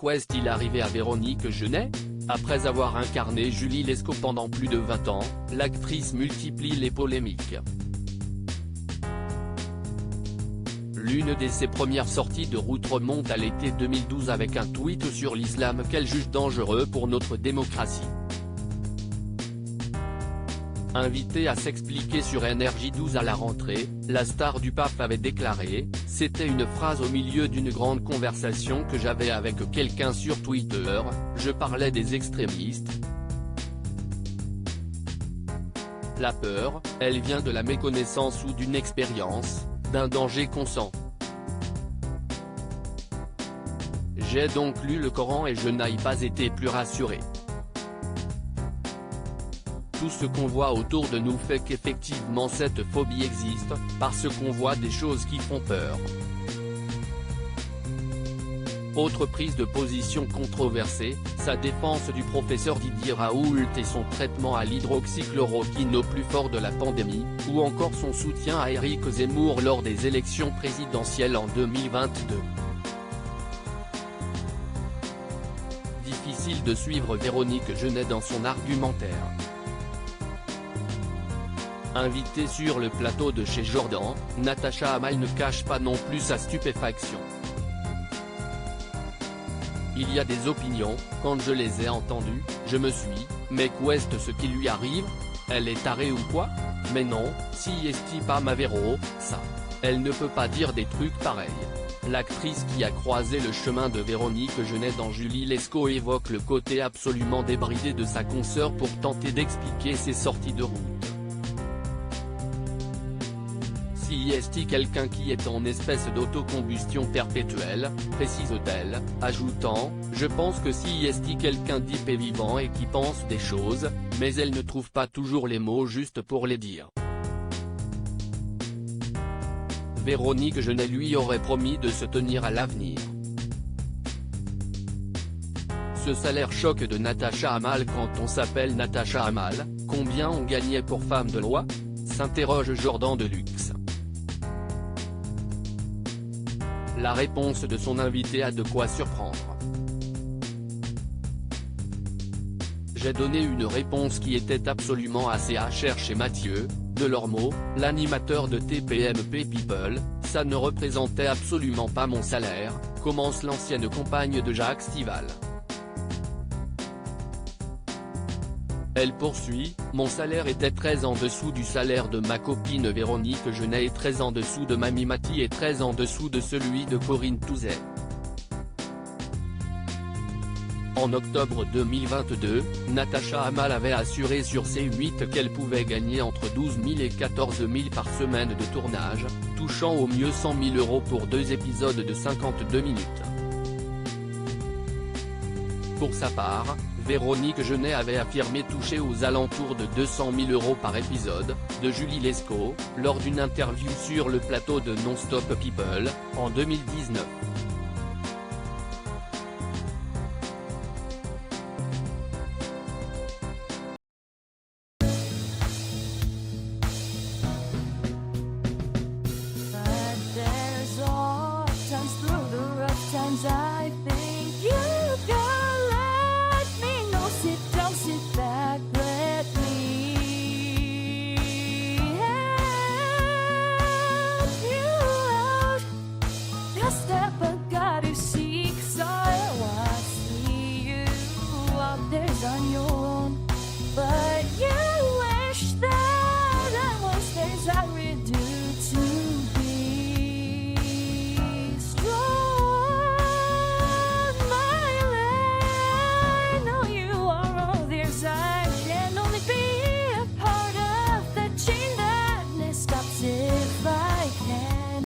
Quest il arrivé à Véronique Jeunet? Après avoir incarné Julie Lescaut pendant plus de 20 ans, l'actrice multiplie les polémiques. L'une de ses premières sorties de route remonte à l'été 2012 avec un tweet sur l'islam qu'elle juge dangereux pour notre démocratie. Invitée à s'expliquer sur NRJ12 à la rentrée, la star du pape avait déclaré « C'était une phrase au milieu d'une grande conversation que j'avais avec quelqu'un sur Twitter, je parlais des extrémistes. La peur, elle vient de la méconnaissance ou d'une expérience, d'un danger consent. J'ai donc lu le Coran et je n'ai pas été plus rassuré. Tout ce qu'on voit autour de nous fait qu'effectivement cette phobie existe, parce qu'on voit des choses qui font peur. » Autre prise de position controversée, sa défense du professeur Didier Raoult et son traitement à l'hydroxychloroquine au plus fort de la pandémie, ou encore son soutien à Éric Zemmour lors des élections présidentielles en 2022. Difficile de suivre Véronique Jeunet dans son argumentaire. Invitée sur le plateau de chez Jordan, Natacha Hamel ne cache pas non plus sa stupéfaction. Il y a des opinions, quand je les ai entendues, je me suis dit, mais qu'est-ce ce qui lui arrive? Elle est tarée ou quoi? Mais non, si est-il pas ma Véro, ça. Elle ne peut pas dire des trucs pareils. L'actrice qui a croisé le chemin de Véronique Jeunet dans Julie Lescaut évoque le côté absolument débridé de sa consoeur pour tenter d'expliquer ses sorties de route. Si est-il quelqu'un qui est en espèce d'autocombustion perpétuelle, précise-t-elle, ajoutant, je pense que si est-il quelqu'un d'hyper et vivant et qui pense des choses, mais elle ne trouve pas toujours les mots justes pour les dire. Véronique Jeunet lui aurait promis de se tenir à l'avenir. Ce salaire choc de Natacha Hamel quand on s'appelle Natacha Hamel, combien on gagnait pour femme de loi? S'interroge Jordan Deluxe. La réponse de son invité a de quoi surprendre. J'ai donné une réponse qui était absolument assez HR chez Mathieu Delormeau, l'animateur de TPMP People, ça ne représentait absolument pas mon salaire, commence l'ancienne compagne de Jacques Stival. Elle poursuit, mon salaire était très en dessous du salaire de ma copine Véronique Jeunet et très en dessous de Mamie Mati et très en dessous de celui de Corinne Touzet. En octobre 2022, Natacha Hamel avait assuré sur C8 qu'elle pouvait gagner entre 12 000 et 14 000 par semaine de tournage, touchant au mieux 100 000 € pour 2 épisodes de 52 minutes. Pour sa part, Véronique Jeunet avait affirmé toucher aux alentours de 200 000 € par épisode, de Julie Lescaut, lors d'une interview sur le plateau de Non-Stop People, en 2019.